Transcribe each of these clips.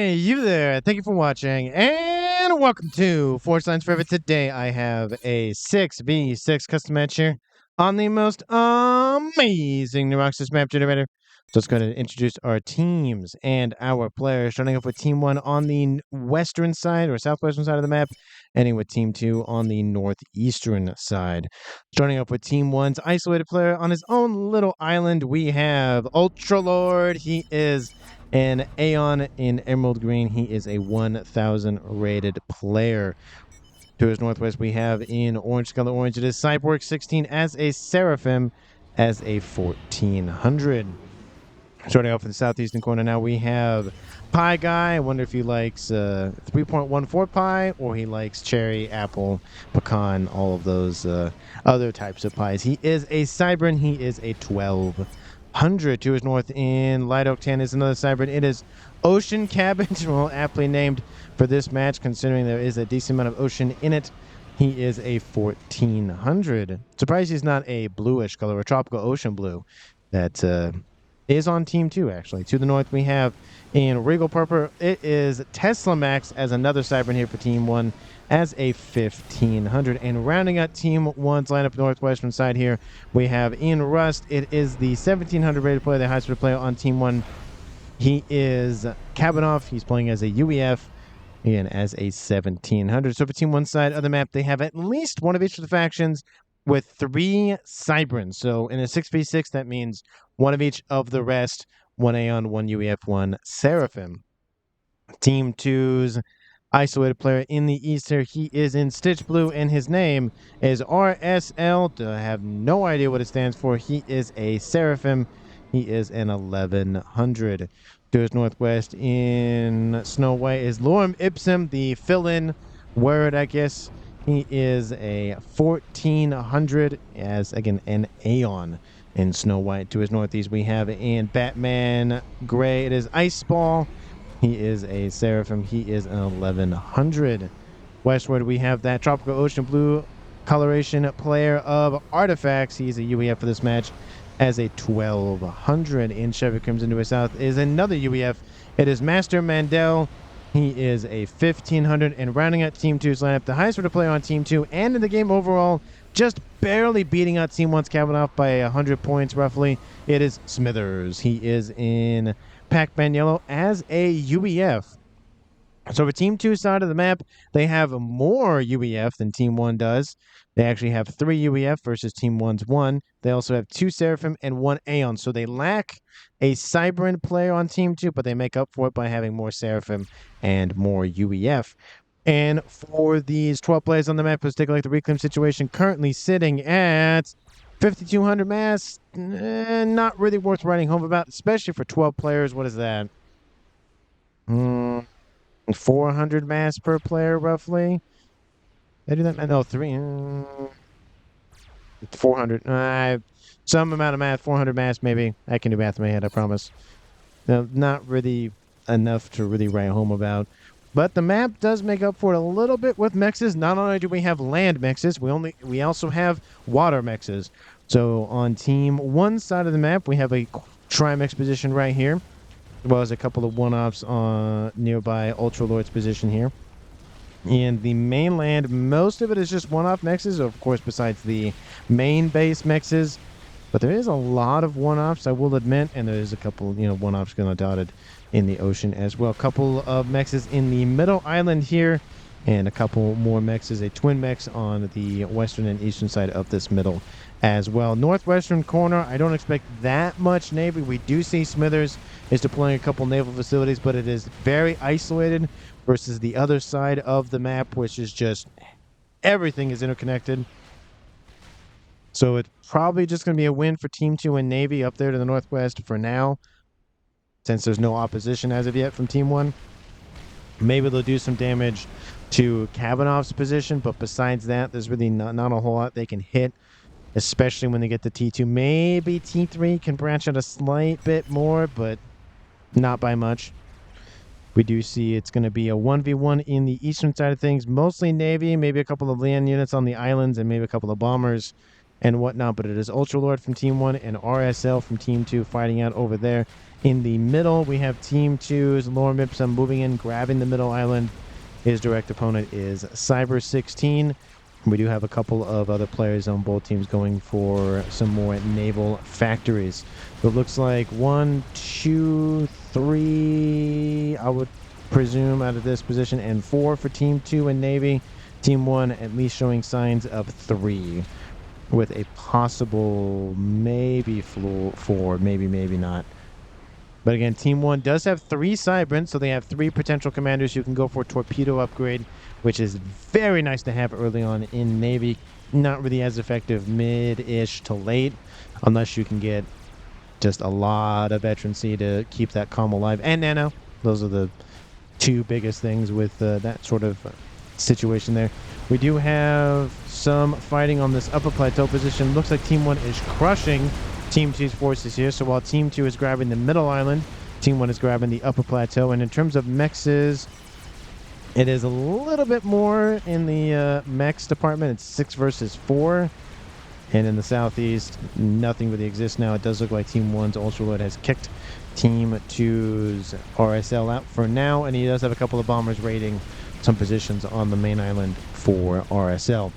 Hey, you there. Thank you for watching, and welcome to Force Lines Forever. Today, I have a 6v6 custom match here on the most amazing Neuroxys map generator. So let's go ahead and introduce our teams and our players, starting off with Team 1 on the western side or southwestern side of the map, ending with Team 2 on the northeastern side. Starting off with Team 1's isolated player on his own little island, we have Ultra Lord. He is an Aeon in Emerald Green. He is a 1000 rated player. To his northwest, we have in Orange Color Orange, it is Cyborg 16 as a Seraphim as a 1400. Starting off in the southeastern corner now, we have Pie Guy. I wonder if he likes 3.14 pie or he likes cherry, apple, pecan, all of those other types of pies. He is a Cybran. He is a 1200. To his north in Light Oak 10 is another Cybran. It is Ocean Cabbage, well, aptly named for this match, considering there is a decent amount of ocean in it. He is a 1400. Surprised he's not a bluish color, a tropical ocean blue. That is on Team 2, actually. To the north, we have in Regal Purple, it is Tesla Max as another Cybran here for Team 1 as a 1500. And rounding out Team 1's lineup northwestern side here, we have in Rust, it is the 1700 rated player, the highest rated player on Team 1. He is Kabanoff. He's playing as a UEF and as a 1700. So for Team 1 side of the map, they have at least one of each of the factions with 3 Cybrans. So in a 6v6, that means one of each of the rest, 1 Aeon, 1 UEF, 1 Seraphim. Team 2's isolated player in the east here, he is in Stitch Blue, and his name is RSL. I have no idea what it stands for. He is a Seraphim. He is an 1100. To his northwest in Snow White is Lorem Ipsum, the fill-in word, I guess. He is a 1400 as, again, an Aeon in Snow White. To his northeast, we have in Batman Gray, it is Ice Ball. He is a Seraphim. He is an 1100. Westward, we have that Tropical Ocean Blue coloration player of Artifacts. He's a UEF for this match as a 1200. In Chevy Crimson to his south is another UEF. It is Master Mandel. He is a 1500. And rounding out Team 2's lineup, the highest rated player on Team 2 and in the game overall, just barely beating out Team 1's Kavanaugh by 100 points roughly, it is Smithers. He is in Pac-Man Yellow as a UEF. So for Team 2's side of the map, they have more UEF than Team 1 does. They actually have 3 UEF versus Team 1's 1. They also have 2 Seraphim and 1 Aeon. So they lack a Cybran player on Team 2, but they make up for it by having more Seraphim and more UEF. And for these 12 players on the map, let's take a look at the reclaim situation. Currently sitting at 5,200 mass. Not really worth writing home about, especially for 12 players. What is that? 400 mass per player, roughly. Did I do that? No, 400. Some amount of math, 400 mass, maybe. I can do math in my head, I promise. No, not really enough to really write home about. But the map does make up for it a little bit with mexes. Not only do we have land mexes, we also have water mexes. So on Team 1 side of the map, we have a Trimex position right here, as well as a couple of one-offs on nearby Ultra Lord's position here. In the mainland, most of it is just one-off mexes, of course, besides the main base mexes. But there is a lot of one-offs, I will admit, and there is a couple, one-offs going to dotted in the ocean as well. A couple of mexes in the middle island here, and a couple more mexes, a twin mex on the western and eastern side of this middle as well. Northwestern corner, I don't expect that much Navy. We do see Smithers is deploying a couple naval facilities, but it is very isolated versus the other side of the map, which is just everything is interconnected. So it's probably just going to be a win for Team 2 and Navy up there to the northwest for now, since there's no opposition as of yet from Team 1. Maybe they'll do some damage to Kabanoff's position, but besides that, there's really not a whole lot they can hit, especially when they get to T2. Maybe T3 can branch out a slight bit more, but not by much. We do see it's going to be a 1v1 in the eastern side of things, mostly Navy, maybe a couple of land units on the islands, and maybe a couple of bombers. and whatnot, but it is Ultralord from Team 1 and RSL from Team 2 fighting out over there. In the middle, we have Team 2's Lorem Ipsum moving in, grabbing the middle island. His direct opponent is Cyber 16. We do have a couple of other players on both teams going for some more naval factories. So it looks like 1, 2, 3, I would presume, out of this position, and 4 for Team 2 and Navy. Team 1 at least showing signs of 3, with a possible maybe 4, maybe not. But again, Team 1 does have 3 Cybran, so they have 3 potential commanders you can go for torpedo upgrade, which is very nice to have early on in Navy. Not really as effective mid-ish to late, unless you can get just a lot of veterancy to keep that comm alive. And Nano, those are the 2 biggest things with that sort of situation there. We do have some fighting on this upper plateau position. Looks like Team 1 is crushing Team 2's forces here. So while Team 2 is grabbing the middle island, Team 1 is grabbing the upper plateau. And in terms of mexes, it is a little bit more in the mex department. It's 6 versus 4. And in the southeast, nothing really exists now. It does look like Team 1's Ultralord has kicked Team 2's RSL out for now. And he does have a couple of bombers raiding some positions on the main island for RSL.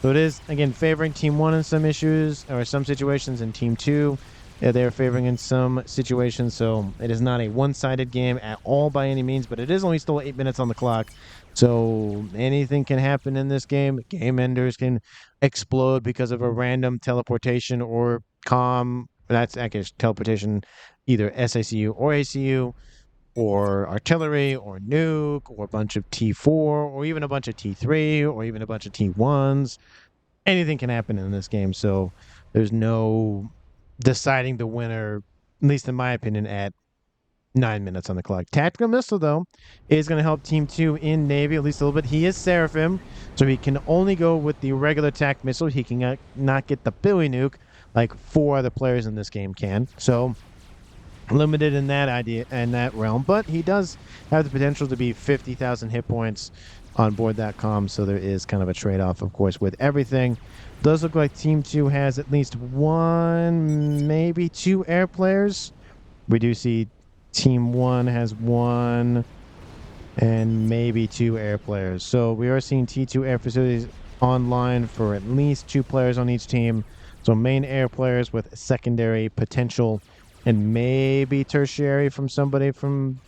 So it is, again, favoring Team 1 in some issues, or some situations, and Team 2, they're favoring in some situations. So it is not a one-sided game at all by any means, but it is only still 8 minutes on the clock. So anything can happen in this game. Game enders can explode because of a random teleportation or comm. That's actually teleportation, either SICU or ACU, or artillery, or nuke, or a bunch of T4, or even a bunch of T3, or even a bunch of T1s. Anything can happen in this game, so there's no deciding the winner, at least in my opinion, at 9 minutes on the clock. Tactical Missile, though, is going to help Team 2 in Navy, at least a little bit. He is Seraphim, so he can only go with the regular TAC missile. He can not get the Billy Nuke like 4 other players in this game can. So limited in that idea and that realm, but he does have the potential to be 50,000 hit points on board that comm, so there is kind of a trade-off, of course, with everything. Does look like Team 2 has at least 1, maybe 2 air players. We do see Team 1 has 1 and maybe 2 air players. So we are seeing T2 air facilities online for at least 2 players on each team. So main air players with secondary potential and maybe tertiary from somebody from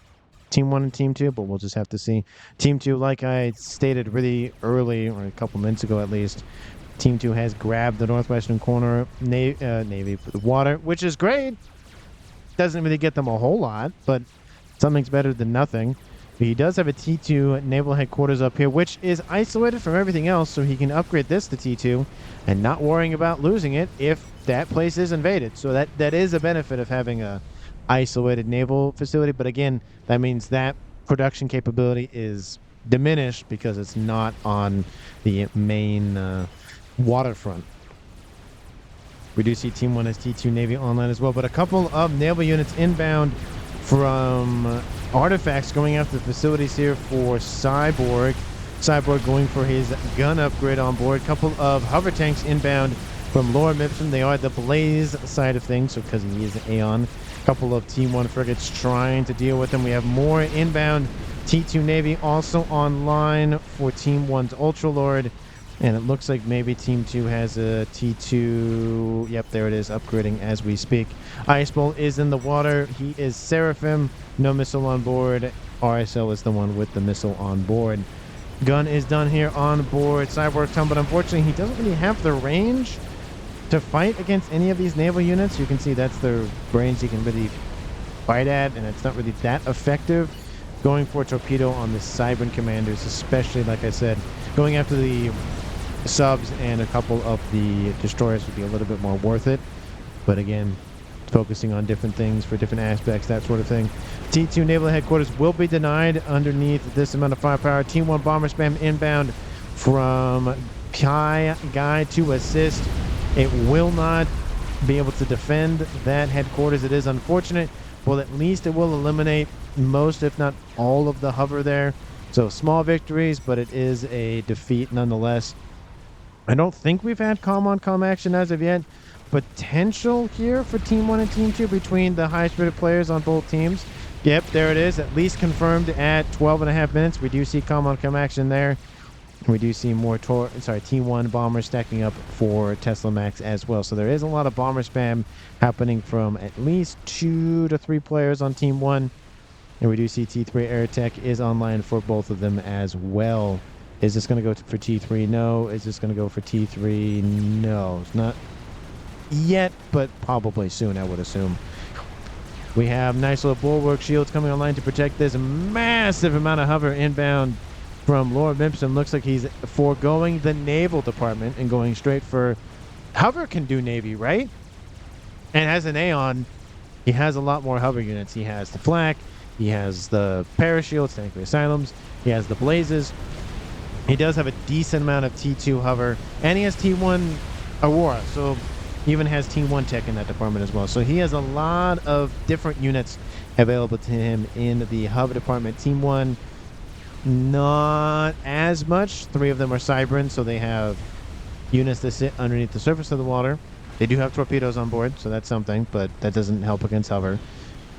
Team 1 and Team 2, but we'll just have to see. Team 2, like I stated really early, or a couple minutes ago at least, Team 2 has grabbed the northwestern corner Navy for the water, which is great. Doesn't really get them a whole lot, but something's better than nothing. But he does have a T2 naval headquarters up here, which is isolated from everything else, so he can upgrade this to T2 and not worrying about losing it if that place is invaded. So that is a benefit of having a isolated naval facility. But again, that means that production capability is diminished because it's not on the main waterfront. We do see Team 1 has T2 Navy online as well, but a couple of naval units inbound from artifacts going after the facilities here for Cyborg. Cyborg going for his gun upgrade on board. Couple of hover tanks inbound from Lorem Ipsum. They are the Blaze side of things, so because he is an Aeon. Couple of Team 1 frigates trying to deal with him. We have more inbound T2 Navy also online for Team 1's Ultralord. And it looks like maybe Team 2 has a T2. Yep, there it is, upgrading as we speak. Ice Bowl is in the water. He is Seraphim. No missile on board. RSL is the one with the missile on board. Gun is done here on board Cyborg Tom, but unfortunately he doesn't really have the range to fight against any of these naval units. You can see that's the range he can really fight at, and it's not really that effective. Going for torpedo on the Cybran commanders, especially, like I said, going after the subs and a couple of the destroyers would be a little bit more worth it. But again, focusing on different things for different aspects, that sort of thing. T2 Naval Headquarters will be denied underneath this amount of firepower. Team 1 bomber spam inbound from Pi Guy to assist. It will not be able to defend that headquarters. It is unfortunate. Well, at least it will eliminate most, if not all, of the hover there. So small victories, but it is a defeat nonetheless. I don't think we've had com action as of yet. Potential here for Team 1 and Team 2 between the high-spirited players on both teams. Yep, there it is. At least confirmed at 12.5 minutes. We do see com action there. We do see more Team 1 bombers stacking up for Tesla Max as well. So there is a lot of bomber spam happening from at least 2 to 3 players on Team 1. And we do see T3 Air Tech is online for both of them as well. Is this going to go for T3? No. Is this going to go for T3? No. It's not yet, but probably soon, I would assume. We have nice little bulwark shields coming online to protect this massive amount of hover inbound from Lord Mimpson. Looks like he's foregoing the naval department and going straight for... Hover can do Navy, right? And as an Aeon, he has a lot more hover units. He has the flak, he has the parashields, technically asylums, he has the blazes. He does have a decent amount of T2 hover, and he has T1 Aurora, so he even has T1 tech in that department as well. So he has a lot of different units available to him in the hover department. Team 1, not as much. 3 of them are Cybran, so they have units that sit underneath the surface of the water. They do have torpedoes on board, so that's something, but that doesn't help against hover.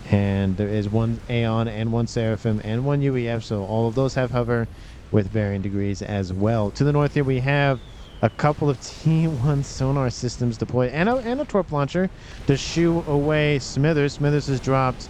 And there is 1 Aeon and 1 Seraphim and 1 UEF, so all of those have hover with varying degrees as well. To the north here we have a couple of T1 sonar systems deployed and a torp launcher to shoo away Smithers. Smithers has dropped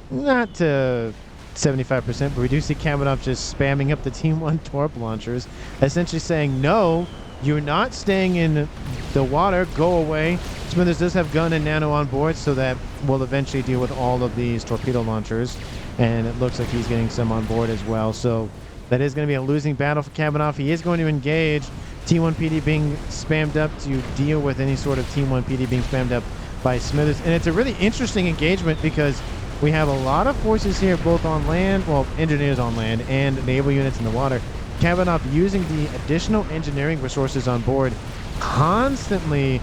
not to 75%, but we do see Kamenov just spamming up the T1 torp launchers, essentially saying, no, you're not staying in the water, go away. Smithers does have gun and nano on board, so that will eventually deal with all of these torpedo launchers, and it looks like he's getting some on board as well. So that is going to be a losing battle for Kamenov. He is going to engage T1 PD being spammed up to deal with any sort of T1 PD being spammed up by Smithers. And it's a really interesting engagement because we have a lot of forces here, both on land, well, engineers on land, and naval units in the water. Kamenov using the additional engineering resources on board, constantly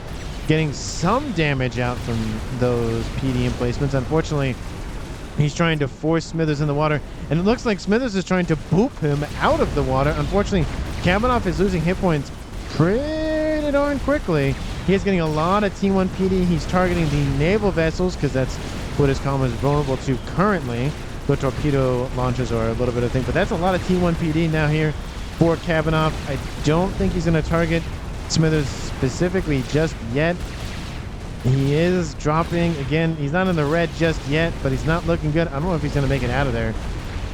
getting some damage out from those PD emplacements. Unfortunately, he's trying to force Smithers in the water, and it looks like Smithers is trying to boop him out of the water. Unfortunately, Kamenov is losing hit points pretty darn quickly. He is getting a lot of T1 PD. He's targeting the naval vessels because that's what his comm is vulnerable to currently. The torpedo launches are a little bit of a thing, but that's a lot of T1 PD now here for Kamenov. I don't think he's going to target Smithers specifically just yet. He is dropping. Again, he's not in the red just yet, but he's not looking good. I don't know if he's going to make it out of there.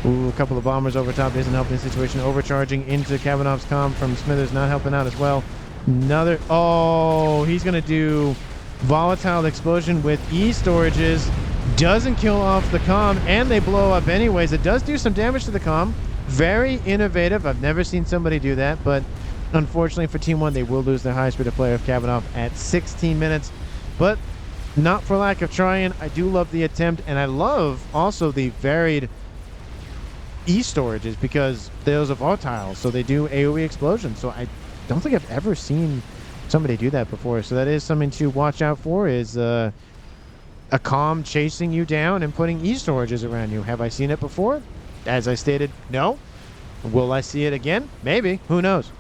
Ooh, a couple of bombers over top isn't helping the situation. Overcharging into Kamenov's comm from Smithers, not helping out as well. Another... Oh, he's going to do volatile explosion with E-storages. Doesn't kill off the comm, and they blow up anyways. It does do some damage to the comm. Very innovative. I've never seen somebody do that, but unfortunately for Team 1, they will lose their highest-rated player of Kamenov at 16 minutes. But not for lack of trying. I do love the attempt, and I love also the varied E-storages because those are volatile, so they do AoE explosions. So I don't think I've ever seen somebody do that before. So that is something to watch out for, is a comm chasing you down and putting E-storages around you. Have I seen it before? As I stated, no. Will I see it again? Maybe. Who knows?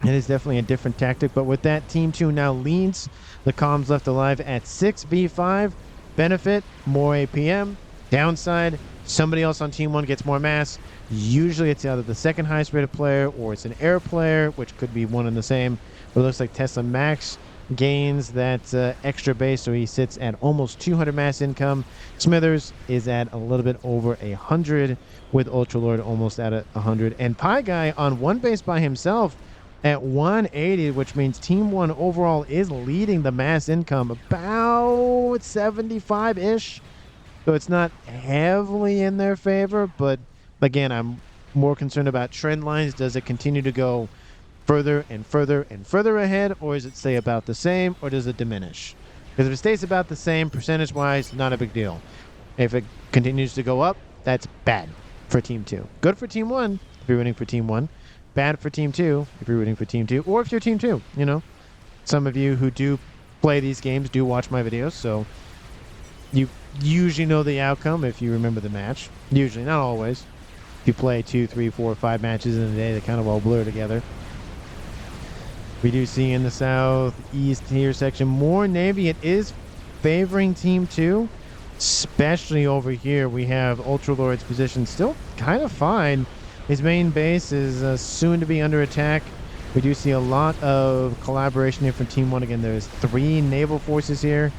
It is definitely a different tactic, but with that, Team 2 now leads the comms left alive at 6v5. Benefit, more APM. Downside, somebody else on Team 1 gets more mass. Usually it's either the second highest rated player or it's an air player, which could be one and the same. But it looks like Tesla Max gains that extra base, so he sits at almost 200 mass income. Smithers is at a little bit over 100, with Ultralord almost at 100. And Pie Guy on one base by himself at 180, which means Team 1 overall is leading the mass income about 75-ish. So it's not heavily in their favor, but again, I'm more concerned about trend lines. Does it continue to go further and further and further ahead, or does it stay about the same, or does it diminish? Because if it stays about the same percentage-wise, not a big deal. If it continues to go up, that's bad for Team 2. Good for Team 1 if you're rooting for Team 1. Bad for Team 2 if you're rooting for Team 2, or if you're Team 2, you know. Some of you who do play these games do watch my videos, so you usually know the outcome if you remember the match. Usually, not always. If you play 2, 3, 4, 5 matches in a day, they kind of all blur together. We do see in the southeast here section more Navy. It is favoring Team 2, especially over here. We have Ultralord's position still kind of fine. His main base is soon to be under attack. We do see a lot of collaboration here from Team 1. Again, there's 3 naval forces here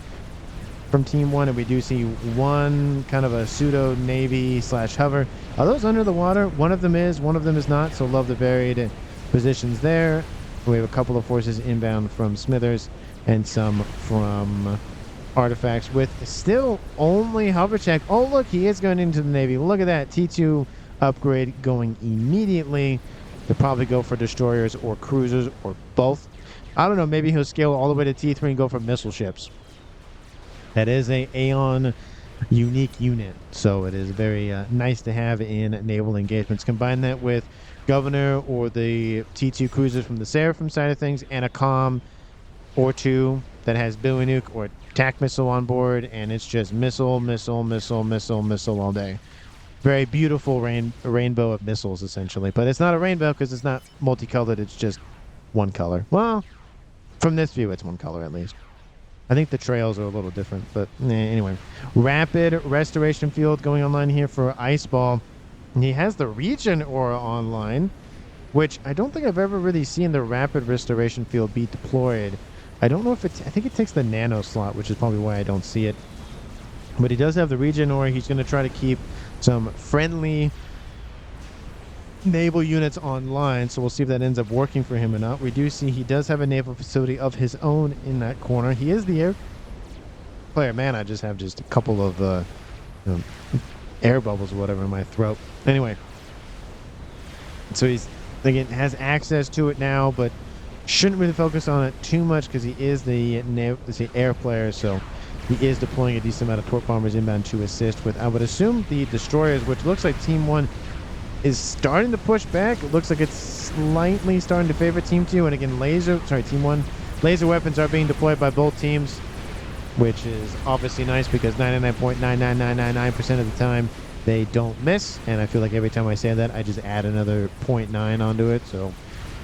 from Team 1, and we do see one kind of a pseudo navy slash hover. Are those under the water? One of them is not, so love the varied positions there. We have a couple of forces inbound from Smithers and some from Artifacts with still only hover check. Oh, look, he is going into the Navy. Look at that. T2 upgrade going immediately. They'll probably go for destroyers or cruisers or both. I don't know. Maybe he'll scale all the way to T3 and go for missile ships. That is a Aeon unique unit, so it is very nice to have in naval engagements. Combine that with Governor or the T2 cruisers from the Seraphim side of things, and a comm or two that has Billy Nuke or attack missile on board, and it's just missile all day. Very beautiful rainbow of missiles, essentially. But it's not a rainbow because it's not multicolored, it's just one color. Well, from this view, it's one color at least. I think the trails are a little different, but anyway. Rapid Restoration Field going online here for Iceball. And he has the Regen Aura online, which I don't think I've ever really seen the Rapid Restoration Field be deployed. I don't know if it's... I think it takes the Nano slot, which is probably why I don't see it. But he does have the Regen Aura. He's going to try to keep some friendly naval units online, so we'll see if that ends up working for him or not. We do see he does have a naval facility of his own in that corner. He is the air player. Man, I just have a couple of air bubbles or whatever in my throat. Anyway, so he's again has access to it now, but shouldn't really focus on it too much because he is the air player, so he is deploying a decent amount of torque bombers inbound to assist with, I would assume, the destroyers, which looks like Team 1 is starting to push back. It looks like it's slightly starting to favor Team 2. And again, Team 1. Laser weapons are being deployed by both teams, which is obviously nice because 99.99999% of the time they don't miss. And I feel like every time I say that, I just add another 0.9 onto it. So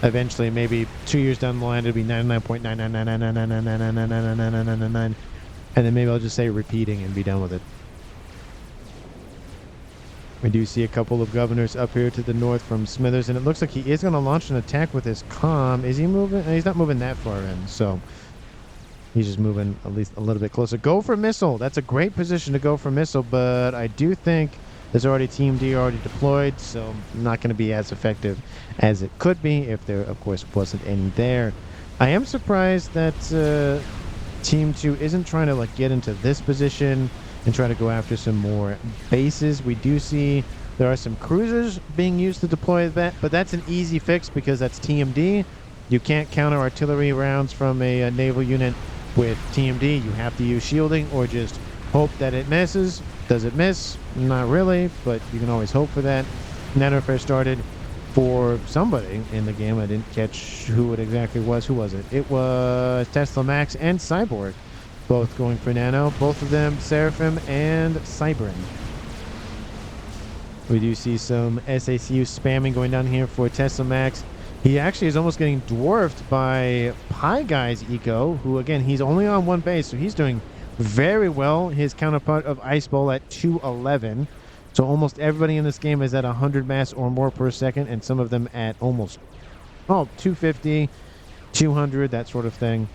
eventually, maybe 2 years down the line, it'll be 99.9999999999999, and then maybe I'll just say repeating and be done with it. We do see a couple of governors up here to the north from Smithers, and it looks like he is going to launch an attack with his comm. Is he moving? He's not moving that far in, so he's just moving at least a little bit closer. Go for missile. That's a great position to go for missile, but I do think there's already Team D already deployed, so not going to be as effective as it could be if there, of course, wasn't any there. I am surprised that Team 2 isn't trying to get into this position and try to go after some more bases. We do see there are some cruisers being used to deploy that, but that's an easy fix because that's TMD. You can't counter artillery rounds from a naval unit with TMD. You have to use shielding or just hope that it misses. Does it miss? Not really, but you can always hope for that. Nano Fair started for somebody in the game. I didn't catch who it exactly was. Who was it? It was Tesla Max and Cyborg, both going for Nano. Both of them Seraphim and Cybern. We do see some SACU spamming going down here for Tesla Max. He actually is almost getting dwarfed by Pie Guy's Eco, who again, he's only on one base, so he's doing very well. His counterpart of Ice Bowl at 211. So almost everybody in this game is at 100 mass or more per second, and some of them at almost 250, 200, that sort of thing.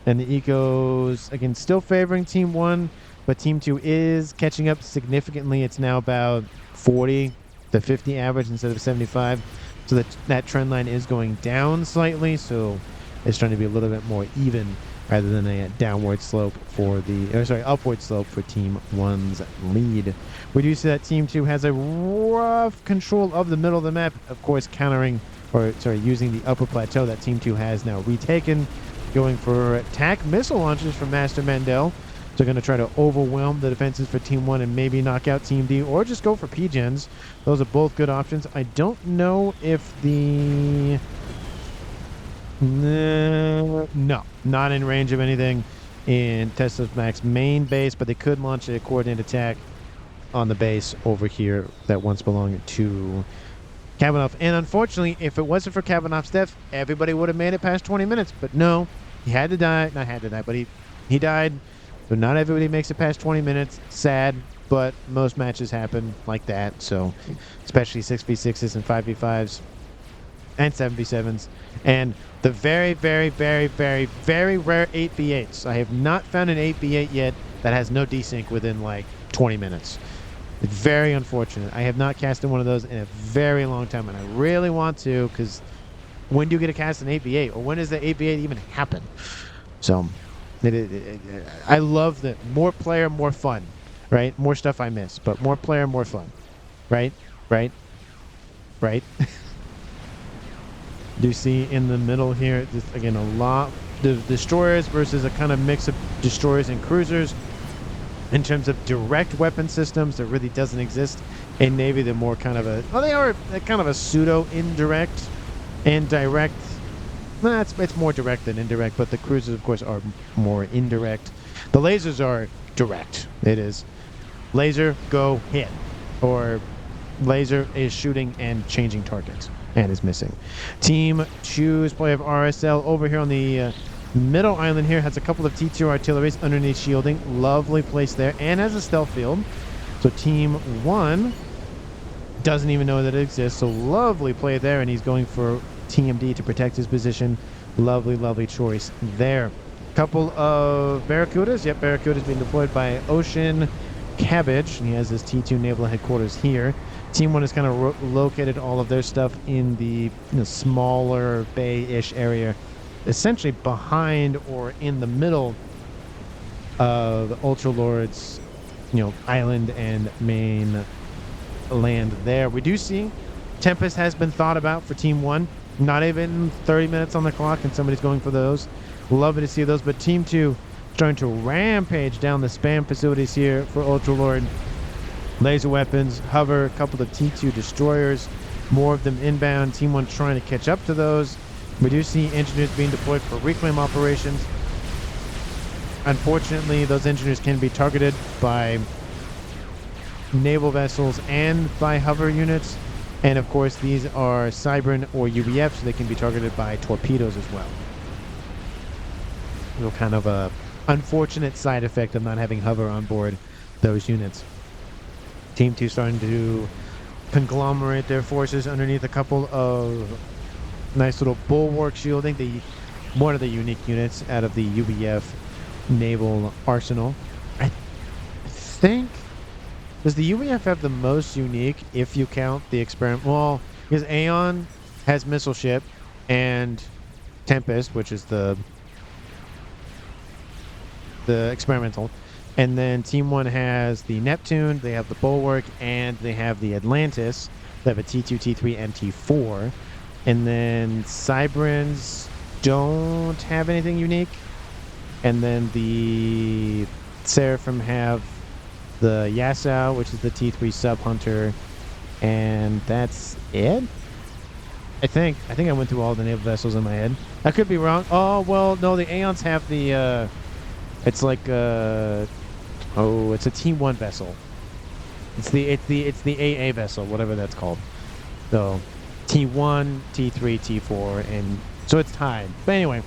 And the Ecos, again, still favoring Team 1, but Team 2 is catching up significantly. It's now about 40 to 50 average instead of 75. So that trend line is going down slightly, so it's trying to be a little bit more even rather than a downward slope for upward slope for Team 1's lead. We do see that Team 2 has a rough control of the middle of the map, of course using the upper plateau that Team 2 has now retaken, going for attack missile launches from Master Mendel. So going to try to overwhelm the defenses for Team 1 and maybe knock out Team D, or just go for P-Gens. Those are both good options. I don't know if the... No, not in range of anything in Tesla Max main base, but they could launch a coordinated attack on the base over here that once belonged to Kavanaugh. And unfortunately, if it wasn't for Kavanaugh's death, everybody would have made it past 20 minutes. But no, he had to die. Not had to die, but he died. So not everybody makes it past 20 minutes. Sad, but most matches happen like that. So especially 6v6s and 5v5s and 7v7s. And the very, very, very, very, very rare 8v8s. I have not found an 8v8 yet that has no desync within like 20 minutes. It's very unfortunate. I have not cast in one of those in a very long time, and I really want to, because when do you get to cast an 8v8, or when does the 8v8 even happen? So, I love that more player, more fun, right? More stuff I miss, but more player, more fun, right? Right? Do you see in the middle here, just, again, a lot, the destroyers versus a kind of mix of destroyers and cruisers. In terms of direct weapon systems, that really doesn't exist in Navy. They're more kind of a, well, they are kind of a pseudo indirect and direct. Well, it's more direct than indirect, but the cruisers, of course, are more indirect. The lasers are direct. It is laser, go, hit, or laser is shooting and changing targets and is missing. Team choose play of RSL over here on the middle island here. Has a couple of T2 artilleries underneath shielding. Lovely place there, and has a stealth field. So team 1 doesn't even know that it exists. So lovely play there, and he's going for TMD to protect his position. Lovely, lovely choice there. Couple of Barracudas. Yep, Barracudas being deployed by Ocean Cabbage, and he has his T2 naval headquarters here. Team 1 has kind of located all of their stuff in the smaller bay-ish area, essentially behind or in the middle of the Ultra Lord's, island and main land there. We do see Tempest has been thought about for Team 1. Not even 30 minutes on the clock, and somebody's going for those. Love to see those, but Team 2 starting to rampage down the spam facilities here for Ultra Lord. Laser weapons, hover, a couple of T2 destroyers, more of them inbound. Team 1 trying to catch up to those. We do see engineers being deployed for reclaim operations. Unfortunately, those engineers can be targeted by naval vessels and by hover units. And of course, these are Cybran or UBF, so they can be targeted by torpedoes as well. So kind of a unfortunate side effect of not having hover on board those units. Team 2 starting to conglomerate their forces underneath a couple of nice little bulwark shielding. One of the unique units out of the UBF naval arsenal. I think, does the UBF have the most unique if you count the experiment? Well, because Aeon has missile ship and Tempest, which is the experimental. And then Team 1 has the Neptune, they have the Bulwark, and they have the Atlantis. They have a T2, T3, and T4. And then Cybrans don't have anything unique. And then the Seraphim have the Yasau, which is the T3 Sub-Hunter. And that's it? I think I went through all the naval vessels in my head. I could be wrong. Oh, well, no, the Aeons have the... it's like... it's a T1 vessel. It's the AA vessel, whatever that's called. So T1, T3, T4, and so it's tied. But anyway,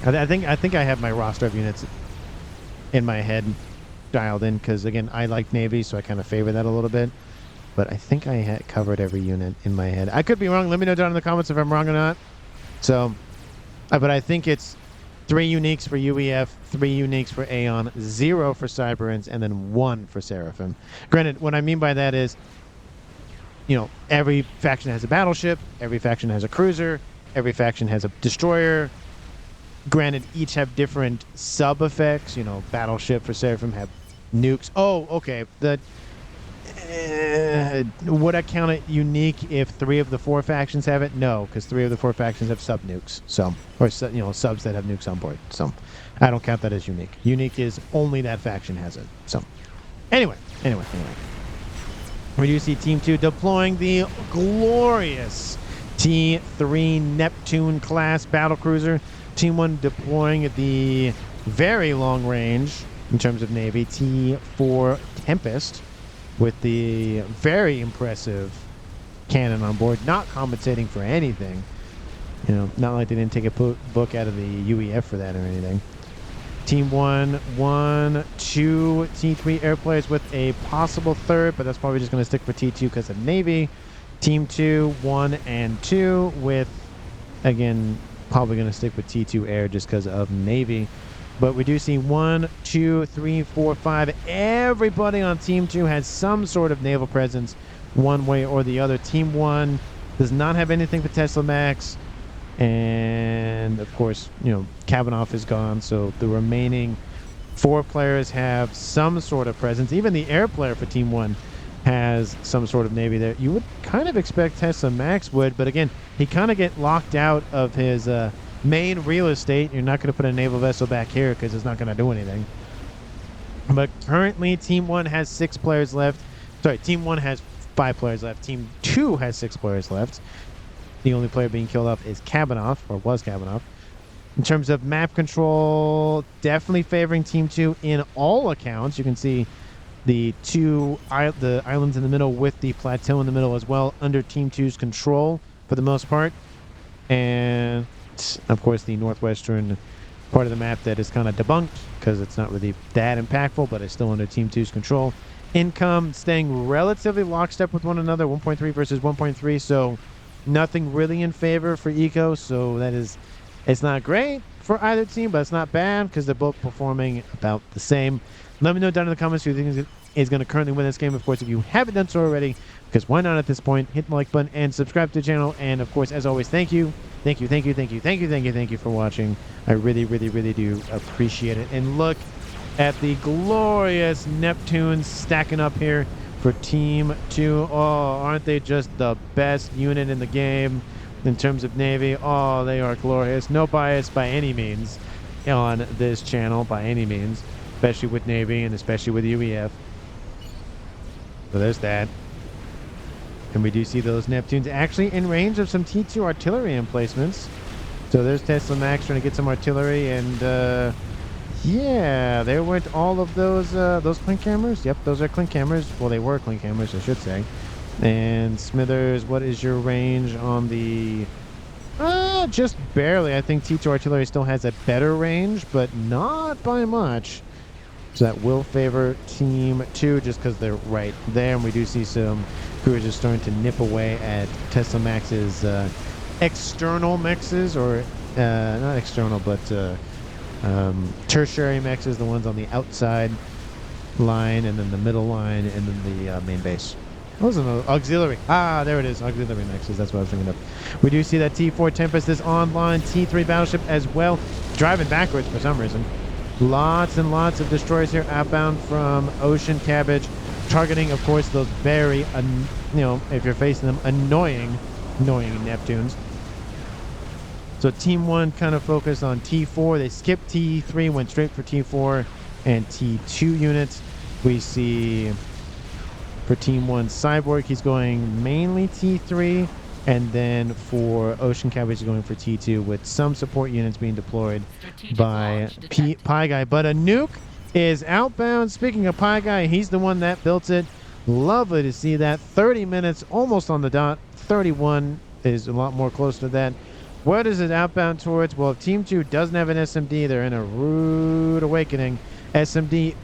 I think I have my roster of units in my head dialed in, because again, I like Navy, so I kind of favor that a little bit. But I think I had covered every unit in my head. I could be wrong. Let me know down in the comments if I'm wrong or not. So, but I think it's 3 uniques for UEF, 3 uniques for Aeon, 0 for Cyberans, and then 1 for Seraphim. Granted, what I mean by that is, every faction has a battleship, every faction has a cruiser, every faction has a destroyer. Granted, each have different sub-effects. Battleship for Seraphim have nukes. Oh, okay. Would I count it unique if 3 of the 4 factions have it? No, because 3 of the 4 factions have sub-nukes. So, or subs that have nukes on board. So, I don't count that as unique. Unique is only that faction has it. So, anyway. We do see Team 2 deploying the glorious T3 Neptune class battlecruiser. Team 1 deploying the very long range in terms of Navy T4 Tempest with the very impressive cannon on board, not compensating for anything. You know, not like they didn't take a book out of the UEF for that or anything. Team 1, 1, 2 T3 airplanes with a possible third, but that's probably just going to stick for T2 because of Navy. Team 2, 1 and 2 with, again, probably going to stick with T2 air just because of Navy. But we do see 1, 2, 3, 4, 5. Everybody on Team 2 has some sort of naval presence one way or the other. Team 1 does not have anything for Tesla Max. And, of course, you know, Kavanaugh is gone. So the remaining 4 players have some sort of presence. Even the air player for Team 1 has some sort of Navy there. You would kind of expect Tesla Max would. But, again, he kind of get locked out of his main real estate. You're not going to put a naval vessel back here because it's not going to do anything. But currently, Team 1 has 6 players left. Sorry, Team 1 has 5 players left. Team 2 has 6 players left. The only player being killed off is Kavanaugh, or was Kavanaugh. In terms of map control, definitely favoring Team 2 in all accounts. You can see the the islands in the middle with the plateau in the middle as well under Team 2's control for the most part. And, of course, the northwestern part of the map that is kind of debunked because it's not really that impactful, but it's still under Team 2's control. Income staying relatively lockstep with one another, 1.3 versus 1.3, so nothing really in favor for Eco. So that is, it's not great for either team, but it's not bad because they're both performing about the same. Let me know down in the comments who you think is going to currently win this game. Of course, if you haven't done so already, because why not at this point, hit the like button and subscribe to the channel. And of course, as always, thank you for watching. I really, really, really do appreciate it. And look at the glorious Neptunes stacking up here for Team 2. Oh, aren't they just the best unit in the game in terms of Navy? Oh, they are glorious. No bias by any means on this channel, by any means, especially with Navy and especially with UEF. So there's that. And we do see those Neptunes actually in range of some T2 artillery emplacements. So there's Tesla Max trying to get some artillery, and yeah, there went all of those clink cameras. Yep, those are clink cameras. Well, they were clink cameras, I should say. And Smithers, what is your range on the... just barely. I think T2 artillery still has a better range, but not by much. So that will favor Team 2 just because they're right there. And we do see some cruisers starting to nip away at Tesla Max's external mexes, or not external, but tertiary mexes, the ones on the outside line, and then the middle line, and then the main base. What was an auxiliary? Ah, there it is. Auxiliary mexes. That's what I was thinking of. We do see that T4 Tempest is online. T3 battleship as well, driving backwards for some reason. Lots and lots of destroyers here outbound from Ocean Cabbage, targeting, of course, those very, you know, if you're facing them, annoying Neptunes. So Team 1 kind of focused on T4. They skipped T3, went straight for T4 and T2 units. We see for Team 1 Cyborg, he's going mainly T3. And then for Ocean Cabbage, he's going for T2 with some support units being deployed by Pie Guy. But a nuke is outbound. Speaking of Pie Guy, he's the one that built it. Lovely to see that. 30 minutes, almost on the dot. 31 is a lot more close to that. What is it outbound towards? Well, if Team 2 doesn't have an SMD, they're in a rude awakening. SMD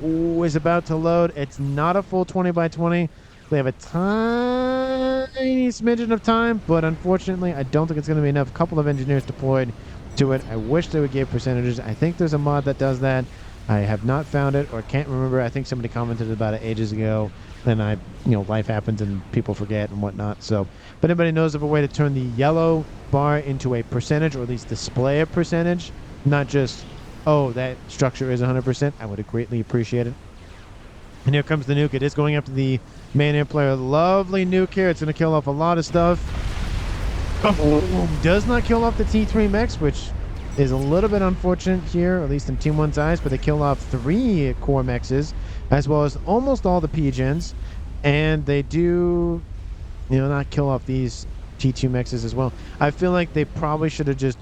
is about to load. It's not a full 20 by 20. They have a tiny smidgen of time, but unfortunately, I don't think it's going to be enough. A couple of engineers deployed to it. I wish they would give percentages. I think there's a mod that does that. I have not found it or can't remember. I think somebody commented about it ages ago. Then life happens and people forget and whatnot. So, but anybody knows of a way to turn the yellow bar into a percentage, or at least display a percentage, not just, oh, that structure is 100%, I would greatly appreciate it. And here comes the nuke. It is going after the main air player. Lovely nuke here. It's going to kill off a lot of stuff. Does not kill off the T3 mechs, which is a little bit unfortunate here, at least in Team 1's eyes, but they kill off 3 core mexes, as well as almost all the P-gens. And they do, not kill off these T2 mexes as well. I feel like they probably should have just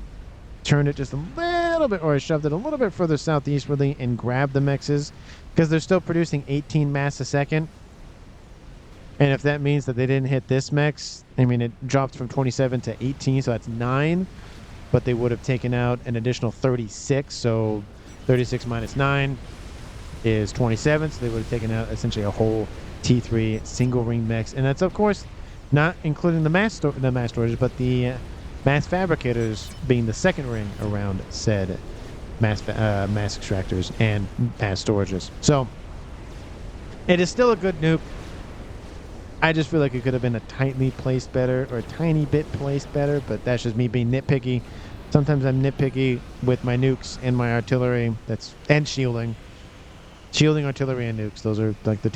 turned it just a little bit, or shoved it a little bit further southeastwardly and grabbed the mexes, because they're still producing 18 mass a second. And if that means that they didn't hit this max, I mean, it dropped from 27 to 18, so that's 9. But they would have taken out an additional 36, so 36 minus 9 is 27, so they would have taken out essentially a whole T3 single ring mix. And that's, of course, not including the mass storage, but the mass fabricators being the second ring around said mass extractors and mass storages. So it is still a good nuke. I just feel like it could have been a tightly placed better, or a tiny bit placed better, but that's just me being nitpicky. Sometimes I'm nitpicky with my nukes and my artillery, and shielding. Shielding, artillery, and nukes. Those are like the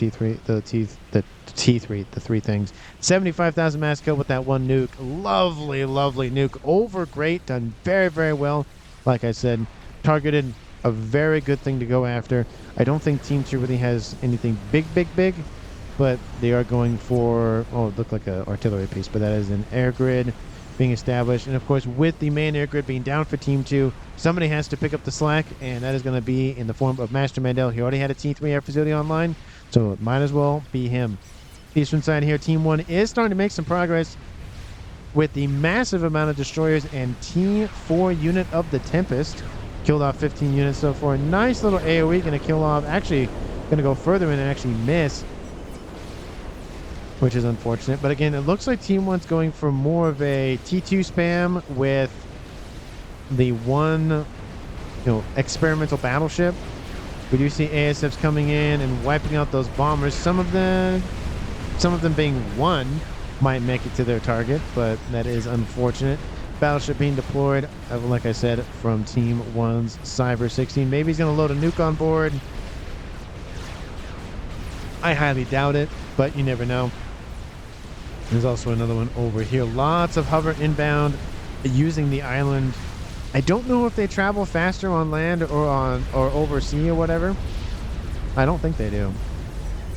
three things. 75,000 mass kill with that one nuke. Lovely, lovely nuke. Over great, done very, very well. Like I said, targeted a very good thing to go after. I don't think Team 2 really has anything big, but they are going for, oh, it looked like an artillery piece, but that is an air grid being established. And of course, with the main air grid being down for Team 2, somebody has to pick up the slack, and that is going to be in the form of Master Mandel. He already had a T3 air facility online, so it might as well be him. Eastern side here, Team 1 is starting to make some progress with the massive amount of destroyers and T4 unit of the Tempest. Killed off 15 units so far. Nice little AoE, going to kill off, actually going to go further in and actually miss, which is unfortunate. But again, it looks like Team 1's going for more of a T2 spam with the one, experimental battleship. We do see ASFs coming in and wiping out those bombers. Some of them being one might make it to their target, but that is unfortunate. Battleship being deployed, like I said, from Team 1's Cyber 16. Maybe he's going to load a nuke on board. I highly doubt it, but you never know. There's also another one over here. Lots of hover inbound using the island. I don't know if they travel faster on land or over sea or whatever. I don't think they do,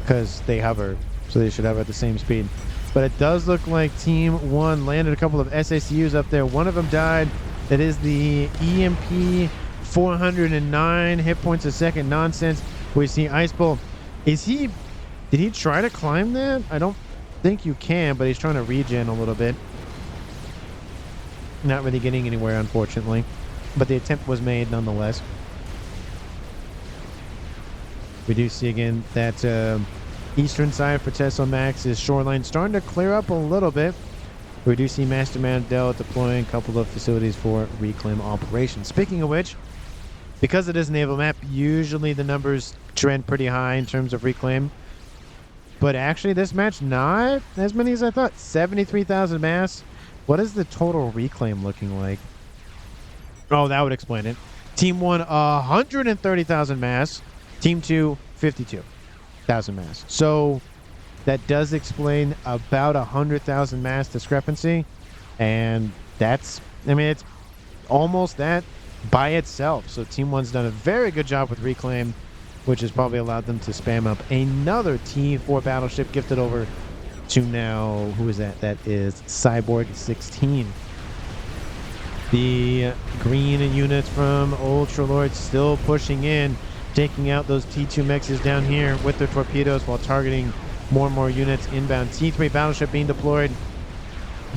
because they hover, so they should hover at the same speed. But it does look like Team 1 landed a couple of SACUs up there. One of them died. That is the EMP 409 hit points a second nonsense. We see Ice Bull. Did he try to climb that? I don't think you can, but he's trying to regen a little bit. Not really getting anywhere, unfortunately. But the attempt was made nonetheless. We do see again that eastern side for Tesla Max's shoreline starting to clear up a little bit. We do see Master Mandel deploying a couple of facilities for reclaim operations. Speaking of which, because it is a naval map, usually the numbers trend pretty high in terms of reclaim. But actually, this match, not as many as I thought. 73,000 mass. What is the total reclaim looking like? Oh, that would explain it. Team 1, 130,000 mass. Team 2, 52,000 mass. So that does explain about 100,000 mass discrepancy. And that's, I mean, it's almost that by itself. So Team 1's done a very good job with reclaim, which has probably allowed them to spam up another T4 battleship gifted over to now, who is that? That is Cyborg 16. The green units from Ultralord still pushing in, taking out those T2 mexes down here with their torpedoes while targeting more and more units inbound. T3 battleship being deployed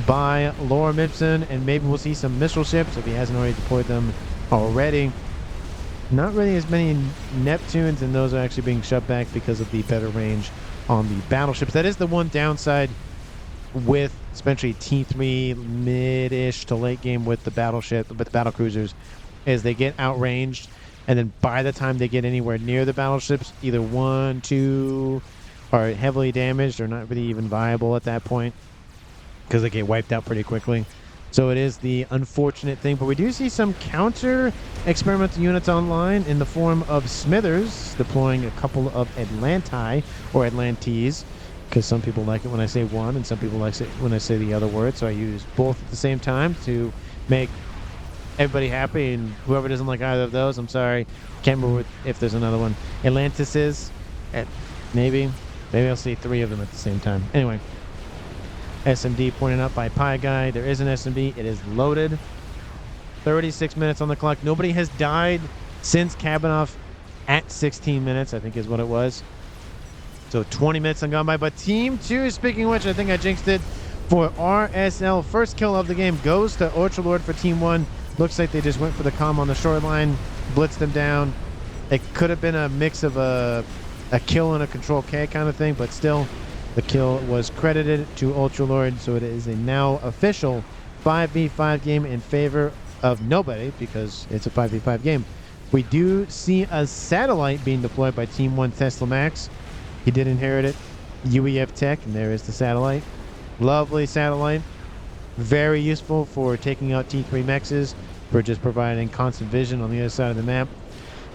by Lorem Ipsum, and maybe we'll see some missile ships if he hasn't already deployed them already. Not really as many Neptunes, and those are actually being shoved back because of the better range on the battleships. That is the one downside with especially T3 mid-ish to late game with the battleship, with the battle cruisers, is they get outranged, and then by the time they get anywhere near the battleships, either 1, 2 are heavily damaged or not really even viable at that point because they get wiped out pretty quickly. So it is the unfortunate thing, but we do see some counter experimental units online in the form of Smithers deploying a couple of Atlanti or Atlantes, because some people like it when I say one and some people like it when I say the other word, so I use both at the same time to make everybody happy, and whoever doesn't like either of those, I'm sorry. Can't remember if there's another one. Atlantis maybe I'll see 3 of them at the same time. Anyway, SMD pointed out by Pie Guy. There is an SMD. It is loaded. 36 minutes on the clock. Nobody has died since Kabanoff at 16 minutes, I think is what it was. So 20 minutes have gone by, but Team 2, speaking of which, I think I jinxed it, for RSL. First kill of the game goes to Ultralord for Team 1. Looks like they just went for the comm on the shoreline, blitzed them down. It could have been a mix of a kill and a control K kind of thing, but still, the kill was credited to Ultralord, so it is a now official 5v5 game in favor of nobody because it's a 5v5 game. We do see a satellite being deployed by Team 1 Tesla Max. He did inherit it. UEF Tech, and there is the satellite. Lovely satellite. Very useful for taking out T3 mexes, for just providing constant vision on the other side of the map.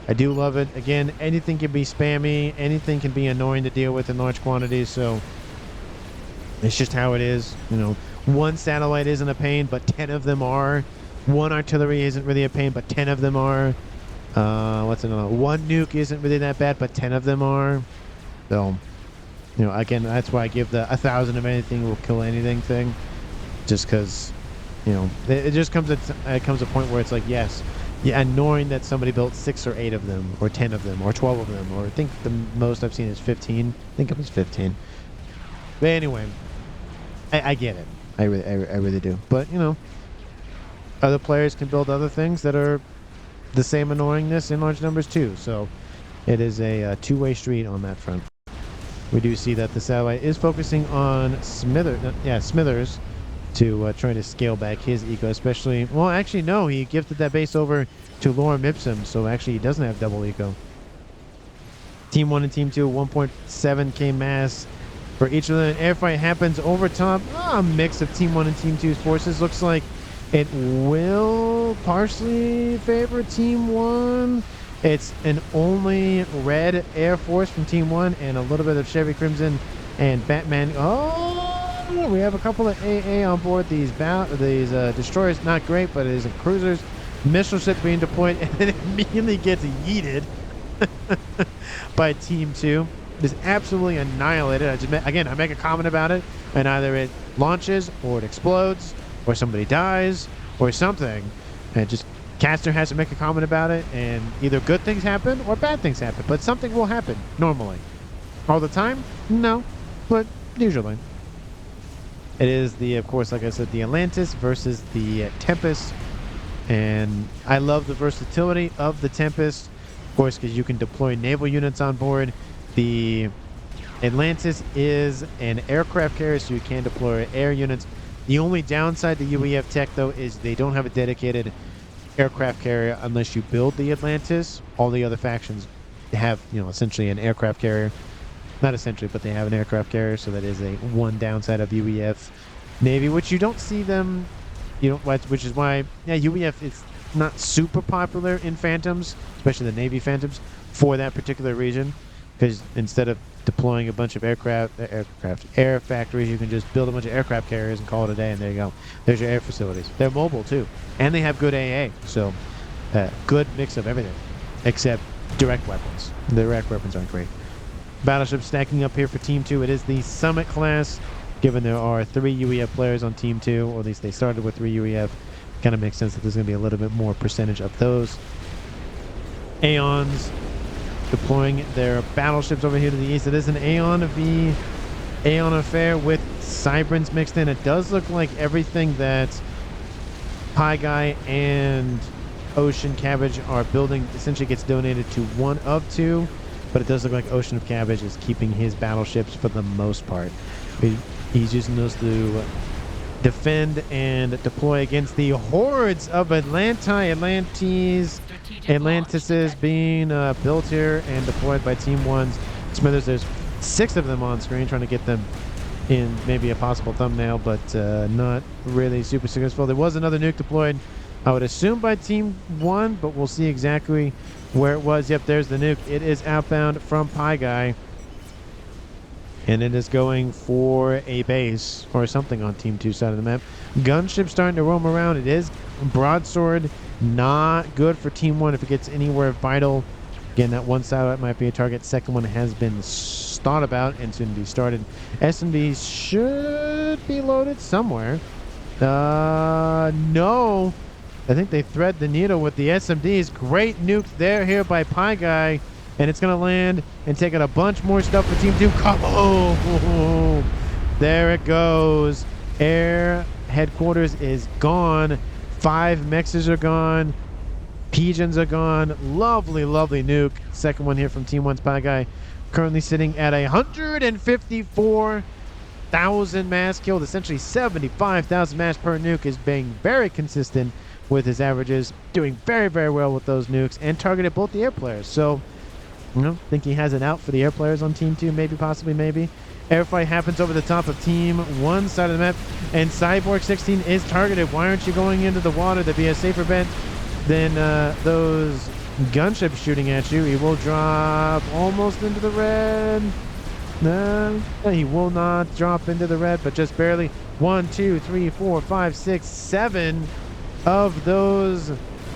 I do love it. Again, anything can be spammy. Anything can be annoying to deal with in large quantities, so it's just how it is. You know, one satellite isn't a pain, but 10 of them are. One artillery isn't really a pain, but 10 of them are. What's another? One nuke isn't really that bad, but 10 of them are. So, you know, again, that's why I give the 1,000 of anything will kill anything thing. Just because, you know, it just comes a point where it's like, yes, yeah, annoying that somebody built 6 or 8 of them, or 10 of them, or 12 of them, or I think the most I've seen is 15. I think it was 15. But anyway, I get it. I really do. But, you know, other players can build other things that are the same annoyingness in large numbers too. So it is a two-way street on that front. We do see that the satellite is focusing on Smithers to try to scale back his eco, especially... Well, actually, no. He gifted that base over to Lorem Ipsum, so actually he doesn't have double eco. Team 1 and Team 2, 1.7k mass for each of them. Airfight happens over top. A mix of Team 1 and Team 2's forces. Looks like it will partially favor Team 1. It's an only red Air Force from Team 1 and a little bit of Chevy Crimson and Batman. Oh, we have a couple of AA on board. These destroyers, not great, but it is cruisers. Missile ship being deployed, and then it immediately gets yeeted by Team 2. Just absolutely annihilated. I make a comment about it, and either it launches, or it explodes, or somebody dies, or something. And just Caster has to make a comment about it, and either good things happen or bad things happen. But something will happen, normally. All the time? No. But usually. It is of course, like I said, the Atlantis versus the Tempest. And I love the versatility of the Tempest, of course, because you can deploy naval units on board. The Atlantis is an aircraft carrier, so you can deploy air units. The only downside to UEF Tech, though, is they don't have a dedicated aircraft carrier unless you build the Atlantis. All the other factions have, you know, essentially an aircraft carrier. Not essentially, but they have an aircraft carrier, so that is one downside of UEF Navy, which you don't see them, you know, which is why, yeah, UEF is not super popular in Phantoms, especially the Navy Phantoms, for that particular region, because instead of deploying a bunch of air factories, you can just build a bunch of aircraft carriers and call it a day, and there you go. There's your air facilities. They're mobile, too, and they have good AA, so good mix of everything, except direct weapons. The direct weapons aren't great. Battleship stacking up here for Team 2. It is the Summit class, given there are 3 UEF players on Team 2, or at least they started with 3 UEF. Kind of makes sense that there's going to be a little bit more percentage of those. Aeons deploying their battleships over here to the east. It is an Aeon v Aeon affair with Cybrins mixed in. It does look like everything that Pie Guy and Ocean Cabbage are building essentially gets donated to one of 2. But it does look like Ocean of Cabbage is keeping his battleships for the most part. He's using those to defend and deploy against the hordes of Atlantises being built here and deployed by Team 1's Smithers. There's 6 of them on screen, trying to get them in maybe a possible thumbnail, but not really super successful. There was another nuke deployed, I would assume by Team 1, but we'll see exactly where it was. Yep, there's the nuke. It is outbound from Pie Guy. And it is going for a base or something on Team 2 side of the map. Gunship starting to roam around. It is broadsword. Not good for Team 1 if it gets anywhere vital. Again, that one satellite might be a target. Second one has been thought about and soon to be started. SMBs should be loaded somewhere. No. I think they thread the needle with the SMDs. Great nuke there here by Pie Guy. and it's going to land and take out a bunch more stuff for Team 2. Come on! There it goes. Air headquarters is gone. 5 mexes are gone. Pigeons are gone. Lovely, lovely nuke. Second one here from Team 1's Pie Guy. Currently sitting at 154,000 mass killed. Essentially 75,000 mass per nuke, is being very consistent with his averages. Doing very, very well with those nukes and targeted both the air players. So, you know, think he has it out for the air players on Team 2. Maybe, possibly, maybe. Airfight happens over the top of Team 1 side of the map. And Cyborg 16 is targeted. Why aren't you going into the water? That'd be a safer bet than those gunships shooting at you. He will drop almost into the red. No, he will not drop into the red, but just barely. 1, 2, 3, 4, 5, 6, 7 of those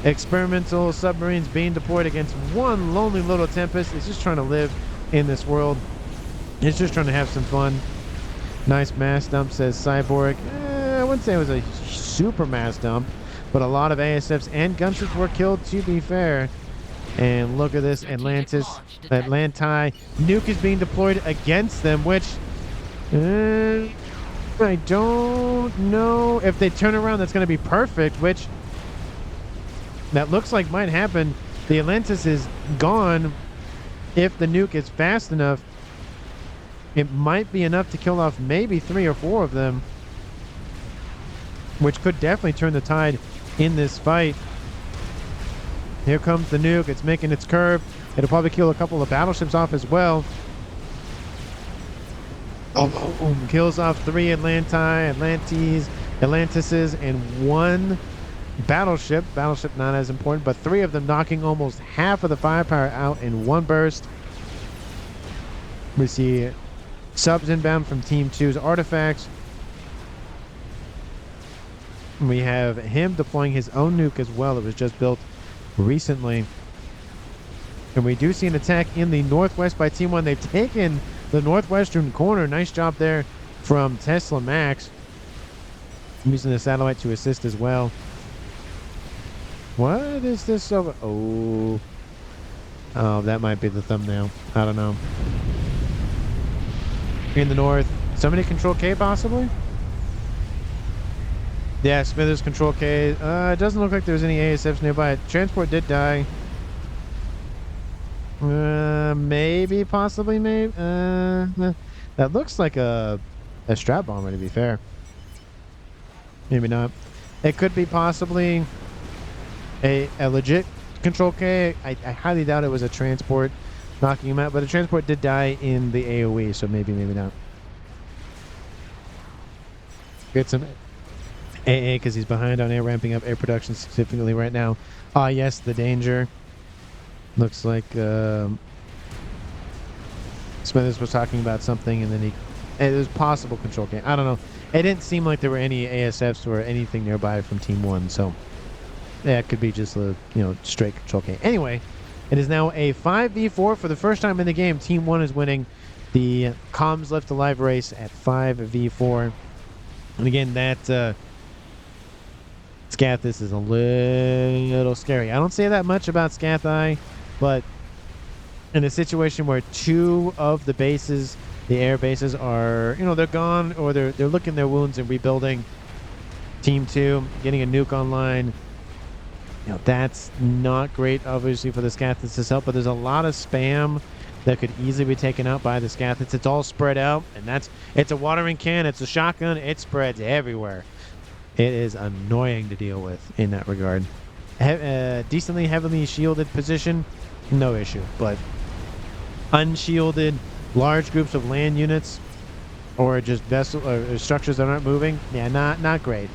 experimental submarines being deployed against one lonely little Tempest. It's just trying to live in this world. It's just trying to have some fun. Nice mass dump, says Cyborg. I wouldn't say it was a super mass dump, but a lot of ASFs and gunships were killed, to be fair. And look at this, Atlanti. Nuke is being deployed against them, which I don't know if they turn around. That's going to be perfect, which that looks like might happen. The Atlantis is gone. If the nuke is fast enough, it might be enough to kill off maybe 3 or 4 of them, which could definitely turn the tide in this fight. Here comes the nuke. It's making its curve. It'll probably kill a couple of battleships off as well. Oh, kills off 3 Atlantises, and 1 battleship. Battleship not as important, but 3 of them knocking almost half of the firepower out in one burst. We see subs inbound from Team 2's artifacts. We have him deploying his own nuke as well. It was just built recently. And we do see an attack in the northwest by Team 1. They've taken the northwestern corner. Nice job there from Tesla Max. Using the satellite to assist as well. What is this over? Oh, that might be the thumbnail. I don't know. In the north. Somebody control K possibly? Yeah, Smithers control K. It doesn't look like there's any ASFs nearby. Transport did die. Maybe, possibly, maybe. That looks like a strap bomber, to be fair. Maybe not. It could be possibly a legit control K. I highly doubt it was a transport knocking him out, but the transport did die in the AoE, so maybe, maybe not. Get some AA because he's behind on air, ramping up air production significantly right now. Ah, yes, the danger. Looks like Smithers was talking about something, and then it was possible control K. I don't know. It didn't seem like there were any ASFs or anything nearby from Team 1, so yeah, it could be just a straight control K. Anyway, it is now a 5v4 for the first time in the game. Team 1 is winning the comms left alive race at 5v4. And again, that Scathis is a little scary. I don't say that much about Scathi, but in a situation where 2 of the bases, the air bases, are, they're gone, or they're licking their wounds and rebuilding. Team 2 getting a nuke online. That's not great, obviously, for the Scathis' help, but there's a lot of spam that could easily be taken out by the Scathis. It's all spread out, and it's a watering can, it's a shotgun, it spreads everywhere. It is annoying to deal with in that regard. Decently heavily shielded position, no issue, but unshielded large groups of land units or just vessel or structures that aren't moving, yeah, not great.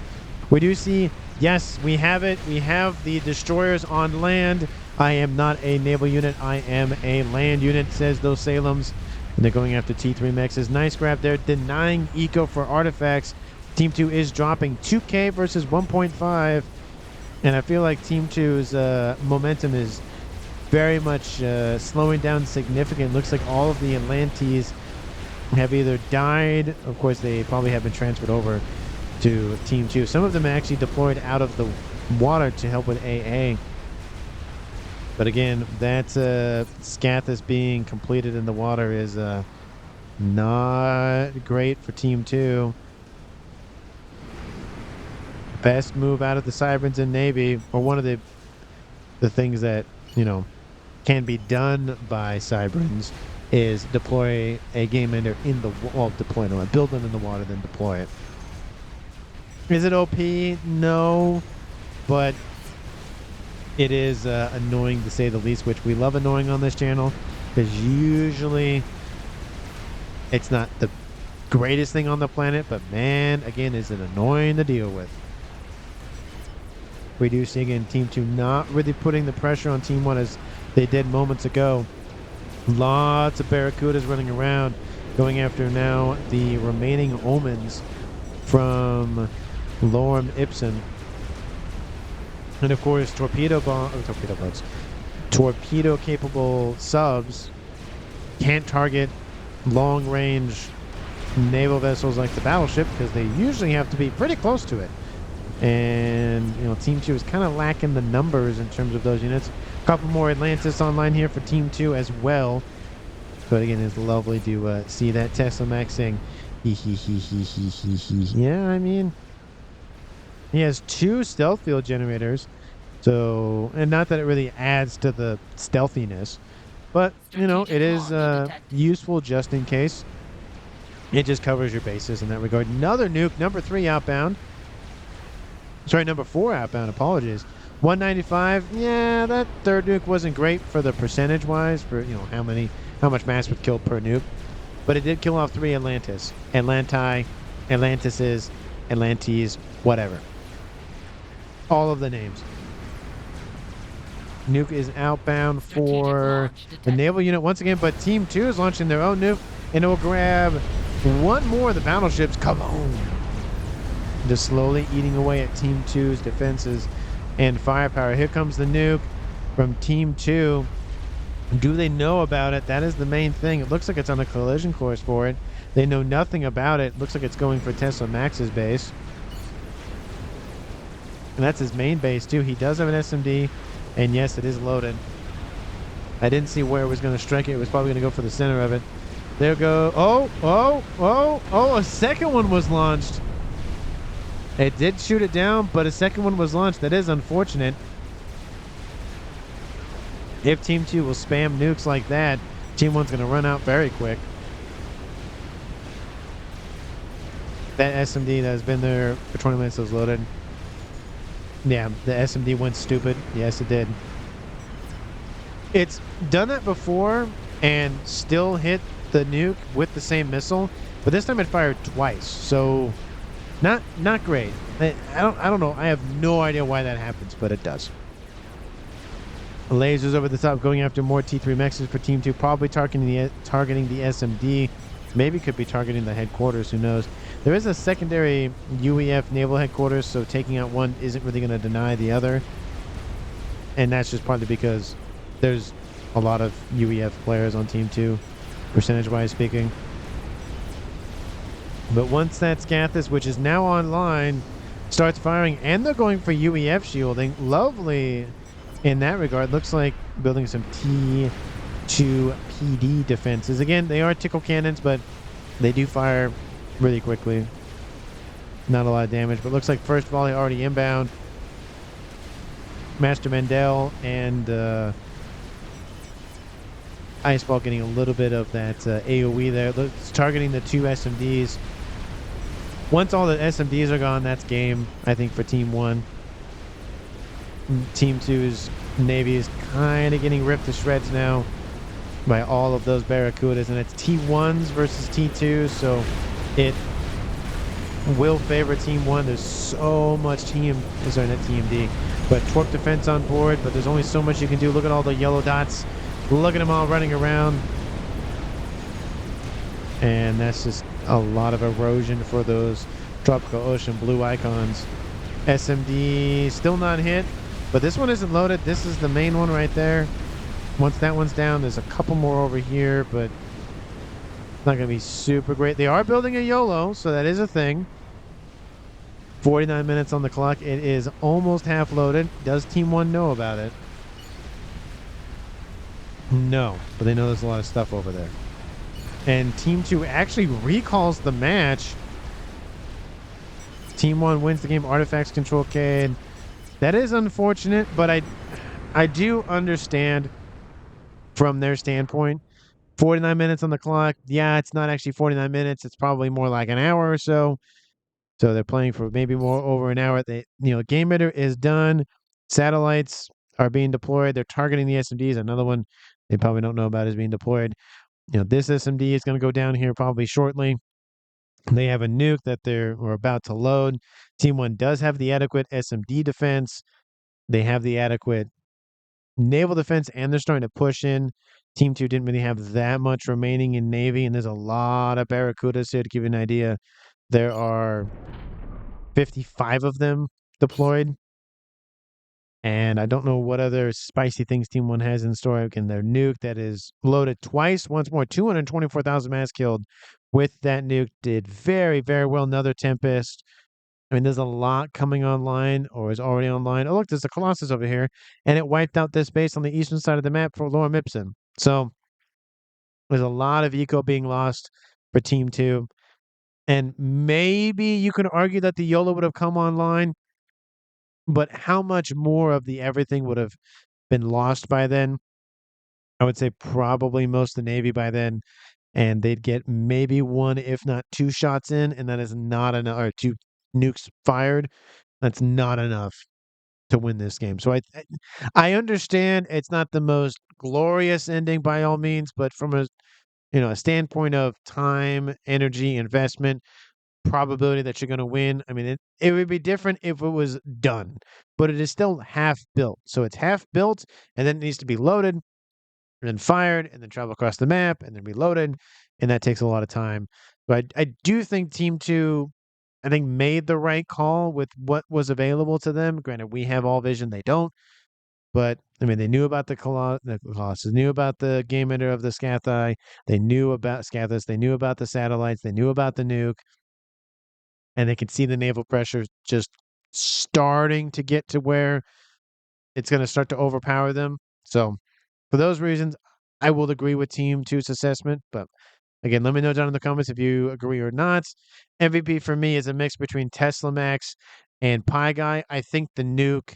We do see, yes, we have it. We have the destroyers on land. I am not a naval unit. I am a land unit, says those Salems. And they're going after T3 mexes. Nice grab there, denying eco for artifacts. Team 2 is dropping 2K versus 1.5. And I feel like Team 2's momentum is very much slowing down significantly. Looks like all of the Atlantes have either died. Of course, they probably have been transferred over to Team 2. Some of them actually deployed out of the water to help with AA. But again, that scath is being completed in the water is not great for Team 2. Best move out of the Cybern's and Navy, or one of the things that, you know, can be done by Cyberns, is deploy a game ender in the build them in the water, then deploy it. Is it OP? No, but it is annoying to say the least, which we love annoying on this channel, because usually it's not the greatest thing on the planet, but man, again, is it annoying to deal with. We do see, again, Team 2 not really putting the pressure on Team 1 as they did moments ago. Lots of Barracudas running around, going after now the remaining Omens from Lorem Ipsum. And of course, torpedo-capable subs can't target long-range naval vessels like the battleship, because they usually have to be pretty close to it. And, you know, Team 2 is kind of lacking the numbers in terms of those units. A couple more Atlantis online here for Team 2 as well. But again, it's lovely to see that Tesla Max saying, yeah, I mean, he has 2 stealth field generators. So, and not that it really adds to the stealthiness, but, you know, it is useful just in case. It just covers your bases in that regard. Another nuke, number 3 outbound. Sorry, number 4 outbound, apologies. 195, yeah, that third nuke wasn't great for the percentage-wise, for, you know, how much mass would kill per nuke. But it did kill off 3 Atlantis. Atlantises, Atlantes, whatever. All of the names. Nuke is outbound for the naval unit once again, but Team 2 is launching their own nuke, and it will grab one more of the battleships. Come on! Just slowly eating away at Team 2's defenses and firepower. Here comes the nuke from Team 2. Do they know about it? That is the main thing. It looks like it's on a collision course for it. They know nothing about it. Looks like it's going for Tesla Max's base. And that's his main base too. He does have an SMD, and yes, it is loaded. I didn't see where it was going to strike it. It was probably going to go for the center of it. There go. Oh, a second one was launched. It did shoot it down, but a second one was launched. That is unfortunate. If Team 2 will spam nukes like that, Team 1's going to run out very quick. That SMD that has been there for 20 minutes was loaded. Yeah, the SMD went stupid. Yes, it did. It's done that before and still hit the nuke with the same missile, but this time it fired twice. So not great. I don't know. I have no idea why that happens, but it does. Lasers over the top going after more T3 mexes for Team 2, probably targeting the SMD. Maybe could be targeting the headquarters, who knows. There is a secondary UEF naval headquarters, so taking out one isn't really going to deny the other. And that's just partly because there's a lot of UEF players on Team 2, percentage-wise speaking. But once that Scathis, which is now online, starts firing, and they're going for UEF shielding, lovely in that regard. Looks like building some T2 PD defenses. Again, they are tickle cannons, but they do fire really quickly. Not a lot of damage, but looks like first volley already inbound. Master Mendel and Iceball getting a little bit of that AoE there. It's targeting the 2 SMDs. Once all the SMDs are gone, that's game, I think, for Team 1. Team 2's Navy is kind of getting ripped to shreds now by all of those Barracudas, and it's T1s versus T2s, so it will favor Team 1. There's so much TMD, but Torp defense on board, but there's only so much you can do. Look at all the yellow dots. Look at them all running around. And that's just a lot of erosion for those Tropical Ocean blue icons. SMD still not hit, but this one isn't loaded. This is the main one right there. Once that one's down, there's a couple more over here, but it's not going to be super great. They are building a YOLO, so that is a thing. 49 minutes on the clock. It is almost half loaded. Does Team 1 know about it? No, but they know there's a lot of stuff over there. And Team 2 actually recalls the match. Team 1 wins the game, Artifacts Control Cade. That is unfortunate, but I do understand from their standpoint. 49 minutes on the clock. Yeah, it's not actually 49 minutes. It's probably more like an hour or so. So they're playing for maybe more over an hour. Game emitter is done. Satellites are being deployed. They're targeting the SMDs. Another one they probably don't know about is being deployed. This SMD is going to go down here probably shortly. They have a nuke that they're about to load. Team 1 does have the adequate SMD defense. They have the adequate naval defense, and they're starting to push in. Team 2 didn't really have that much remaining in Navy, and there's a lot of Barracudas here. To give you an idea, there are 55 of them deployed. And I don't know what other spicy things Team 1 has in store. Again, their nuke that is loaded twice. Once more, 224,000 mass killed with that nuke. Did very, very well. Another Tempest. I mean, there's a lot coming online or is already online. Oh, look, there's a Colossus over here. And it wiped out this base on the eastern side of the map for Lorem Ipsum. So there's a lot of eco being lost for Team 2. And maybe you can argue that the YOLO would have come online, but how much more of the everything would have been lost by then? I would say probably most of the Navy by then, and they'd get maybe one, if not two shots in, and that is not enough, or two nukes fired. That's not enough to win this game. So I understand it's not the most glorious ending by all means, but from a standpoint of time, energy, investment, probability that you're going to win, I mean, it would be different if it was done, but it is still half built. So it's half built, and then it needs to be loaded, and then fired, and then travel across the map, and then reloaded, and that takes a lot of time. But I do think Team 2, I think, made the right call with what was available to them. Granted, we have all vision, they don't. But I mean, they knew about the Colossus, knew about the game ender of the Scathai, they knew about Scathus, they knew about the satellites, they knew about the nuke, and they could see the naval pressure just starting to get to where it's going to start to overpower them. So, for those reasons, I will agree with Team 2's assessment. But again, let me know down in the comments if you agree or not. MVP for me is a mix between Tesla Max and Pie Guy. I think the nuke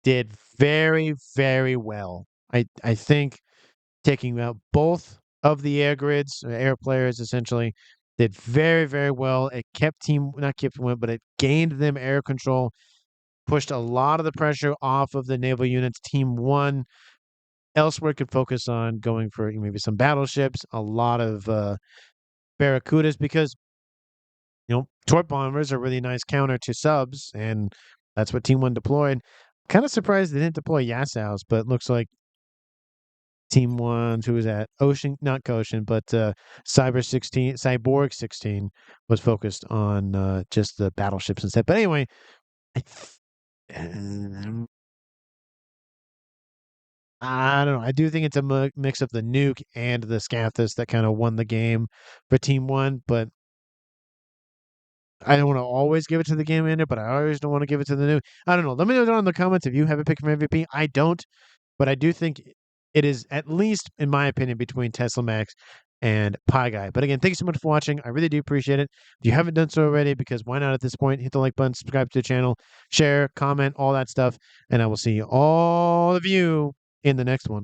did very, very well. I think taking out both of the air grids, air players essentially, did very, very well. It kept not kept them, but it gained them air control, pushed a lot of the pressure off of the naval units. Team 1 elsewhere could focus on going for maybe some battleships, a lot of Barracudas, because torp bombers are a really nice counter to subs, and that's what Team 1 deployed. Kind of surprised they didn't deploy Yassaus, but looks like Team 1, who was at Ocean, not Ocean, but Cyborg 16 was focused on just the battleships instead. But anyway, I don't know. I do think it's a mix of the nuke and the Scathus that kind of won the game for Team 1, but I don't want to always give it to the game ender, but I always don't want to give it to the nuke. I don't know. Let me know down in the comments if you have a pick for MVP. I don't. But I do think it is, at least in my opinion, between Tesla Max and Pie Guy. But again, thank you so much for watching. I really do appreciate it. If you haven't done so already, because why not at this point, hit the like button, subscribe to the channel, share, comment, all that stuff. And I will see all of you in the next one.